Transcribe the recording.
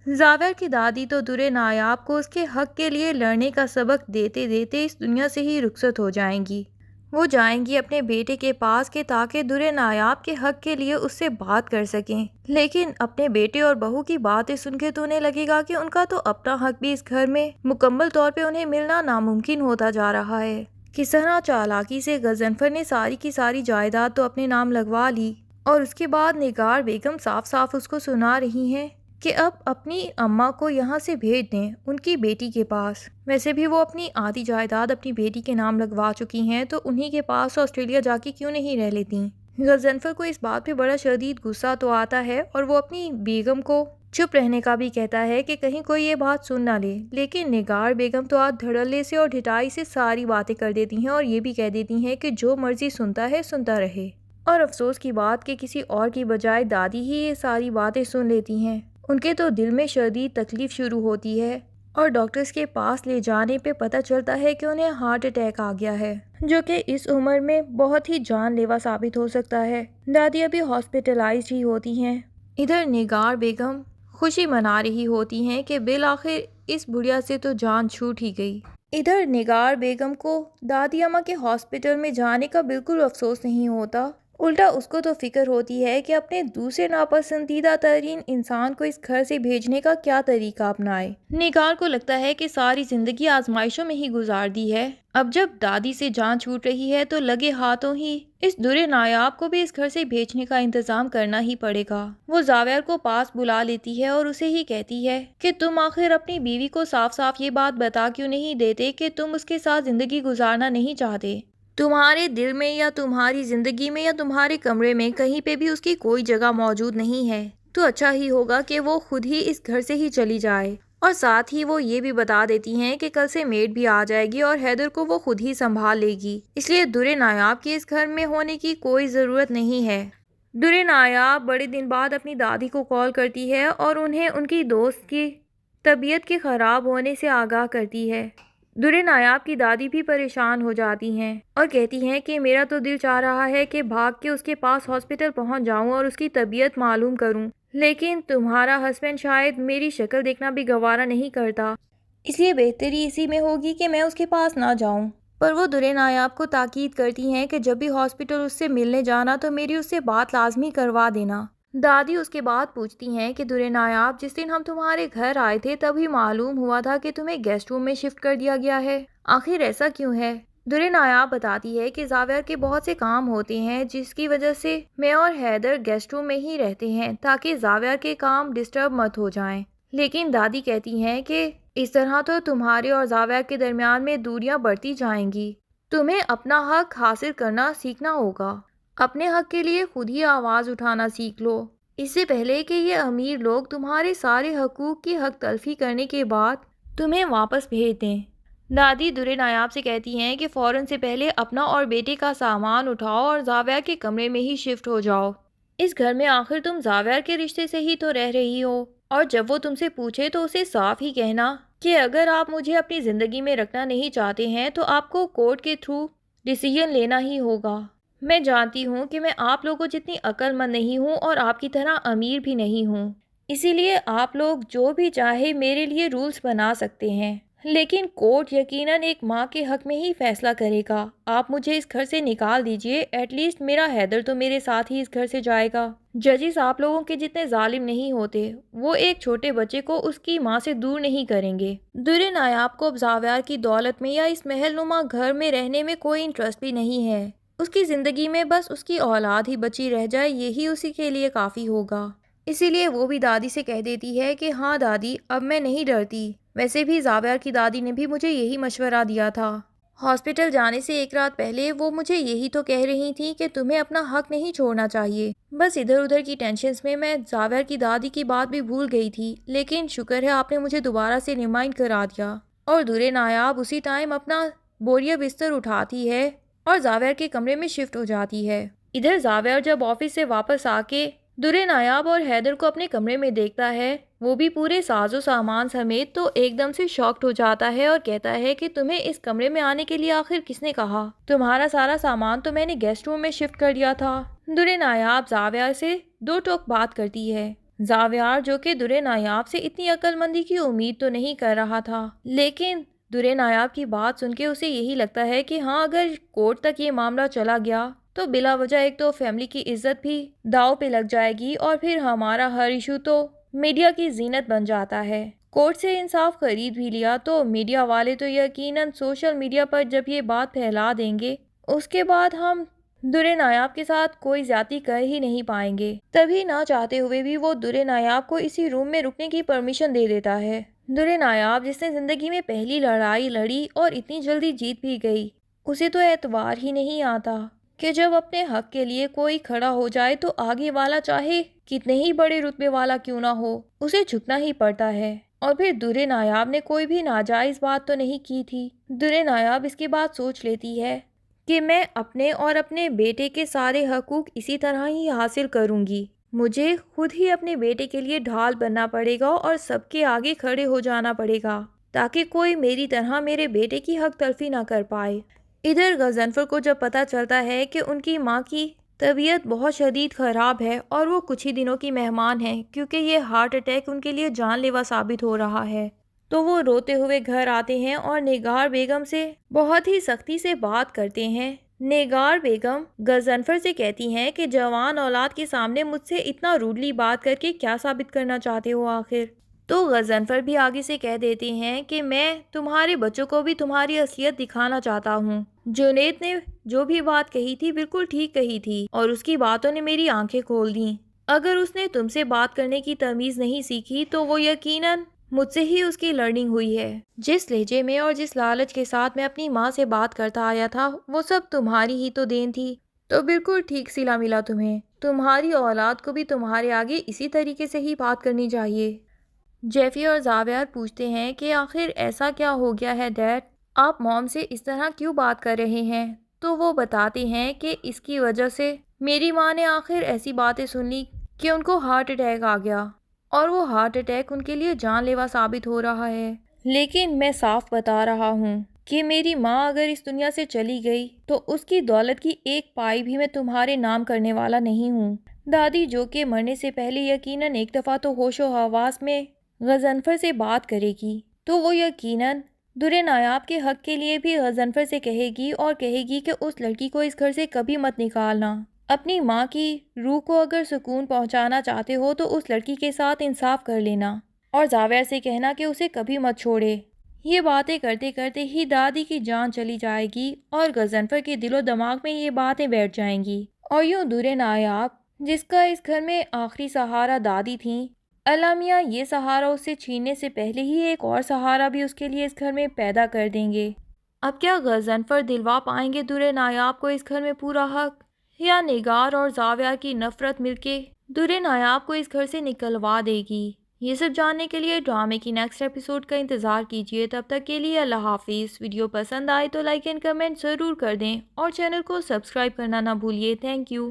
زاویہ کی دادی تو درِ نایاب کو اس کے حق کے لیے لڑنے کا سبق دیتے دیتے اس دنیا سے ہی رخصت ہو جائیں گی۔ وہ جائیں گی اپنے بیٹے کے پاس کہ تاکہ درِ نایاب کے حق کے لیے اس سے بات کر سکیں، لیکن اپنے بیٹے اور بہو کی باتیں سن کے تو انہیں لگے گا کہ ان کا تو اپنا حق بھی اس گھر میں مکمل طور پہ انہیں ملنا ناممکن ہوتا جا رہا ہے۔ کس طرح چالاکی سے غضنفر نے ساری کی ساری جائیداد تو اپنے نام لگوا لی، اور اس کے بعد نگار بیگم صاف صاف اس کو سنا رہی ہیں کہ اب اپنی اماں کو یہاں سے بھیج دیں ان کی بیٹی کے پاس۔ ویسے بھی وہ اپنی آدھی جائیداد اپنی بیٹی کے نام لگوا چکی ہیں، تو انہی کے پاس آسٹریلیا جا کے کیوں نہیں رہ لیتی۔ غضنفر کو اس بات پہ بڑا شدید غصہ تو آتا ہے، اور وہ اپنی بیگم کو چپ رہنے کا بھی کہتا ہے کہ کہیں کوئی یہ بات سن نہ لے، لیکن نگار بیگم تو آج دھڑلے سے اور ڈھٹائی سے ساری باتیں کر دیتی ہیں، اور یہ بھی کہہ دیتی ہیں کہ جو مرضی سنتا ہے سنتا رہے۔ اور افسوس کی بات کہ کسی اور کی بجائے دادی ہی یہ ساری باتیں سن لیتی ہیں۔ ان کے تو دل میں شدید تکلیف شروع ہوتی ہے، اور ڈاکٹرز کے پاس لے جانے پہ پتہ چلتا ہے کہ انہیں ہارٹ اٹیک آ گیا ہے، جو کہ اس عمر میں بہت ہی جان لیوا ثابت ہو سکتا ہے۔ دادی ابھی ہاسپٹلائزڈ ہی ہوتی ہیں۔ ادھر نگار بیگم خوشی منا رہی ہوتی ہیں کہ بالآخر اس بڑھیا سے تو جان چھوٹ ہی گئی۔ ادھر نگار بیگم کو دادی اماں کے ہاسپٹل میں جانے کا بالکل افسوس نہیں ہوتا، الٹا اس کو تو فکر ہوتی ہے کہ اپنے دوسرے ناپسندیدہ ترین انسان کو اس گھر سے بھیجنے کا کیا طریقہ اپنائے۔ نگار کو لگتا ہے کہ ساری زندگی آزمائشوں میں ہی گزار دی ہے، اب جب دادی سے جان چھوٹ رہی ہے تو لگے ہاتھوں ہی اس درِ نایاب کو بھی اس گھر سے بھیجنے کا انتظام کرنا ہی پڑے گا۔ وہ زاویہ کو پاس بلا لیتی ہے اور اسے ہی کہتی ہے کہ تم آخر اپنی بیوی کو صاف صاف یہ بات بتا کیوں نہیں دیتے کہ تم اس کے ساتھ زندگی گزارنا نہیں چاہتے۔ تمہارے دل میں یا تمہاری زندگی میں یا تمہارے کمرے میں کہیں پہ بھی اس کی کوئی جگہ موجود نہیں ہے، تو اچھا ہی ہوگا کہ وہ خود ہی اس گھر سے ہی چلی جائے۔ اور ساتھ ہی وہ یہ بھی بتا دیتی ہیں کہ کل سے میڈ بھی آ جائے گی اور حیدر کو وہ خود ہی سنبھال لے گی، اس لیے درِ نایاب کے اس گھر میں ہونے کی کوئی ضرورت نہیں ہے۔ درِ نایاب بڑے دن بعد اپنی دادی کو کال کرتی ہے اور انہیں ان کی دوست کی طبیعت کے خراب ہونے سے آگاہ کرتی ہے۔ درِ نایاب کی دادی بھی پریشان ہو جاتی ہیں اور کہتی ہیں کہ میرا تو دل چاہ رہا ہے کہ بھاگ کے اس کے پاس ہاسپٹل پہنچ جاؤں اور اس کی طبیعت معلوم کروں، لیکن تمہارا ہسبینڈ شاید میری شکل دیکھنا بھی گوارا نہیں کرتا، اس لیے بہتری اسی میں ہوگی کہ میں اس کے پاس نہ جاؤں۔ پر وہ درِ نایاب کو تاکید کرتی ہیں کہ جب بھی ہاسپٹل اس سے ملنے جانا تو میری اس سے بات لازمی کروا دینا۔ دادی اس کے بعد پوچھتی ہیں کہ درِ نایاب جس دن ہم تمہارے گھر آئے تھے تبھی معلوم ہوا تھا کہ تمہیں گیسٹ روم میں شفٹ کر دیا گیا ہے، آخر ایسا کیوں ہے؟ درِ نایاب بتاتی ہے کہ زاویہ کے بہت سے کام ہوتے ہیں جس کی وجہ سے میں اور حیدر گیسٹ روم میں ہی رہتے ہیں تاکہ زاویہ کے کام ڈسٹرب مت ہو جائیں، لیکن دادی کہتی ہیں کہ اس طرح تو تمہارے اور زاویہ کے درمیان میں دوریاں بڑھتی جائیں گی، تمہیں اپنا حق حاصل کرنا سیکھنا ہوگا، اپنے حق کے لیے خود ہی آواز اٹھانا سیکھ لو، اس سے پہلے کہ یہ امیر لوگ تمہارے سارے حقوق کی حق تلفی کرنے کے بعد تمہیں واپس بھیج دیں۔ دادی درِ نایاب سے کہتی ہیں کہ فوراً سے پہلے اپنا اور بیٹے کا سامان اٹھاؤ اور زاویہ کے کمرے میں ہی شفٹ ہو جاؤ، اس گھر میں آخر تم زاویہ کے رشتے سے ہی تو رہ رہی ہو، اور جب وہ تم سے پوچھے تو اسے صاف ہی کہنا کہ اگر آپ مجھے اپنی زندگی میں رکھنا نہیں چاہتے ہیں تو آپ کو کورٹ کے تھرو ڈیسیژن لینا ہی ہوگا۔ میں جانتی ہوں کہ میں آپ لوگوں جتنی عقل مند نہیں ہوں اور آپ کی طرح امیر بھی نہیں ہوں، اسی لیے آپ لوگ جو بھی چاہے میرے لیے رولز بنا سکتے ہیں، لیکن کورٹ یقیناً ایک ماں کے حق میں ہی فیصلہ کرے گا۔ آپ مجھے اس گھر سے نکال دیجئے، ایٹ لیسٹ میرا حیدر تو میرے ساتھ ہی اس گھر سے جائے گا۔ ججز آپ لوگوں کے جتنے ظالم نہیں ہوتے، وہ ایک چھوٹے بچے کو اس کی ماں سے دور نہیں کریں گے۔ درِ نایاب کو اب زاویہ کی دولت میں یا اس محل نما گھر میں رہنے میں کوئی انٹرسٹ بھی نہیں ہے، اس کی زندگی میں بس اس کی اولاد ہی بچی رہ جائے یہی اسی کے لیے کافی ہوگا۔ اسی لیے وہ بھی دادی سے کہہ دیتی ہے کہ ہاں دادی اب میں نہیں ڈرتی، ویسے بھی زاویہ کی دادی نے بھی مجھے یہی مشورہ دیا تھا، ہاسپٹل جانے سے ایک رات پہلے وہ مجھے یہی تو کہہ رہی تھی کہ تمہیں اپنا حق نہیں چھوڑنا چاہیے۔ بس ادھر ادھر کی ٹینشنز میں زاویہ کی دادی کی بات بھی بھول گئی تھی، لیکن شکر ہے آپ نے مجھے دوبارہ سے ریمائنڈ کرا دیا۔ اور درِ نایاب اسی ٹائم اپنا بوریا بستر اٹھاتی ہے اور زاویہ کے کمرے میں شفٹ ہو جاتی ہے۔ ادھر زاویہ جب آفس سے واپس آ کے درِ نایاب اور حیدر کو اپنے کمرے میں دیکھتا ہے، وہ بھی پورے ساز و سامان سمیت، تو ایک دم سے شاکڈ ہو جاتا ہے اور کہتا ہے کہ تمہیں اس کمرے میں آنے کے لیے آخر کس نے کہا؟ تمہارا سارا سامان تو میں نے گیسٹ روم میں شفٹ کر دیا تھا۔ درِ نایاب زاویہ سے دو ٹوک بات کرتی ہے۔ زاویار جو کہ درِ نایاب سے اتنی عقل مندی کی امید تو نہیں کر رہا تھا، لیکن درِ نایاب کی بات سن کے اسے یہی لگتا ہے کہ ہاں اگر کورٹ تک یہ معاملہ چلا گیا تو بلا وجہ ایک تو فیملی کی عزت بھی داؤ پہ لگ جائے گی، اور پھر ہمارا ہر ایشو تو میڈیا کی زینت بن جاتا ہے۔ کورٹ سے انصاف خرید بھی لیا تو میڈیا والے تو یقیناً سوشل میڈیا پر جب یہ بات پھیلا دیں گے، اس کے بعد ہم درِ نایاب کے ساتھ کوئی زیادتی کر ہی نہیں پائیں گے۔ تبھی نہ چاہتے ہوئے بھی وہ درِ نایاب کو اسی روم میں رکنے کی پرمیشن دے دیتا ہے۔ درِ نایاب جس نے زندگی میں پہلی لڑائی لڑی اور اتنی جلدی جیت بھی گئی، اسے تو اعتبار ہی نہیں آتا کہ جب اپنے حق کے لیے کوئی کھڑا ہو جائے تو آگے والا چاہے کتنے ہی بڑے رتبے والا کیوں نہ ہو، اسے جھکنا ہی پڑتا ہے۔ اور پھر درِ نایاب نے کوئی بھی ناجائز بات تو نہیں کی تھی۔ درِ نایاب اس کے بعد سوچ لیتی ہے کہ میں اپنے اور اپنے بیٹے کے سارے حقوق اسی طرح ہی حاصل کروں گی۔ مجھے خود ہی اپنے بیٹے کے لیے ڈھال بننا پڑے گا اور سب کے آگے کھڑے ہو جانا پڑے گا تاکہ کوئی میری طرح میرے بیٹے کی حق تلفی نہ کر پائے۔ ادھر غضنفر کو جب پتہ چلتا ہے کہ ان کی ماں کی طبیعت بہت شدید خراب ہے اور وہ کچھ ہی دنوں کی مہمان ہیں کیونکہ یہ ہارٹ اٹیک ان کے لیے جان لیوا ثابت ہو رہا ہے، تو وہ روتے ہوئے گھر آتے ہیں اور نگار بیگم سے بہت ہی سختی سے بات کرتے ہیں۔ نگار بیگم غضنفر سے کہتی ہیں کہ جوان اولاد کے سامنے مجھ سے اتنا روڈلی بات کر کے کیا ثابت کرنا چاہتے ہو آخر؟ تو غضنفر بھی آگے سے کہہ دیتے ہیں کہ میں تمہارے بچوں کو بھی تمہاری اصلیت دکھانا چاہتا ہوں۔ جنید نے جو بھی بات کہی تھی بالکل ٹھیک کہی تھی اور اس کی باتوں نے میری آنکھیں کھول دیں۔ اگر اس نے تم سے بات کرنے کی تمیز نہیں سیکھی تو وہ یقیناً مجھ سے ہی اس کی لرننگ ہوئی ہے۔ جس لہجے میں اور جس لالچ کے ساتھ میں اپنی ماں سے بات کرتا آیا تھا وہ سب تمہاری ہی تو دین تھی، تو بالکل ٹھیک سلا ملا تمہیں۔ تمہاری اولاد کو بھی تمہارے آگے اسی طریقے سے ہی بات کرنی چاہیے۔ جیفی اور زاویار پوچھتے ہیں کہ آخر ایسا کیا ہو گیا ہے ڈیڈ، آپ موم سے اس طرح کیوں بات کر رہے ہیں؟ تو وہ بتاتے ہیں کہ اس کی وجہ سے میری ماں نے آخر ایسی باتیں سن لی کہ ان کو ہارٹ اٹیک آ گیا، اور وہ ہارٹ اٹیک ان کے لیے جان لیوا ثابت ہو رہا ہے۔ لیکن میں صاف بتا رہا ہوں کہ میری ماں اگر اس دنیا سے چلی گئی تو اس کی دولت کی ایک پائی بھی میں تمہارے نام کرنے والا نہیں ہوں۔ دادی جو کہ مرنے سے پہلے یقیناً ایک دفعہ تو ہوش و حواس میں غضنفر سے بات کرے گی، تو وہ یقیناً درِ نایاب کے حق کے لیے بھی غضنفر سے کہے گی اور کہے گی کہ اس لڑکی کو اس گھر سے کبھی مت نکالنا۔ اپنی ماں کی روح کو اگر سکون پہنچانا چاہتے ہو تو اس لڑکی کے ساتھ انصاف کر لینا، اور زاویار سے کہنا کہ اسے کبھی مت چھوڑے۔ یہ باتیں کرتے کرتے ہی دادی کی جان چلی جائے گی اور غضنفر کے دل و دماغ میں یہ باتیں بیٹھ جائیں گی، اور یوں درِ نایاب جس کا اس گھر میں آخری سہارا دادی تھیں، اللہ میاں یہ سہارا اس سے چھیننے سے پہلے ہی ایک اور سہارا بھی اس کے لیے اس گھر میں پیدا کر دیں گے۔ اب کیا غضنفر دلوا پائیں گے درِ نایاب کو اس گھر میں پورا حق، یا نگار اور زاویار کی نفرت مل کے درِ نایاب کو اس گھر سے نکلوا دے گی؟ یہ سب جاننے کے لیے ڈرامے کی نیکسٹ ایپیسوڈ کا انتظار کیجیے۔ تب تک کے لیے اللہ حافظ۔ ویڈیو پسند آئے تو لائک اینڈ کمنٹ ضرور کر دیں اور چینل کو سبسکرائب کرنا نہ بھولیے۔ Thank you.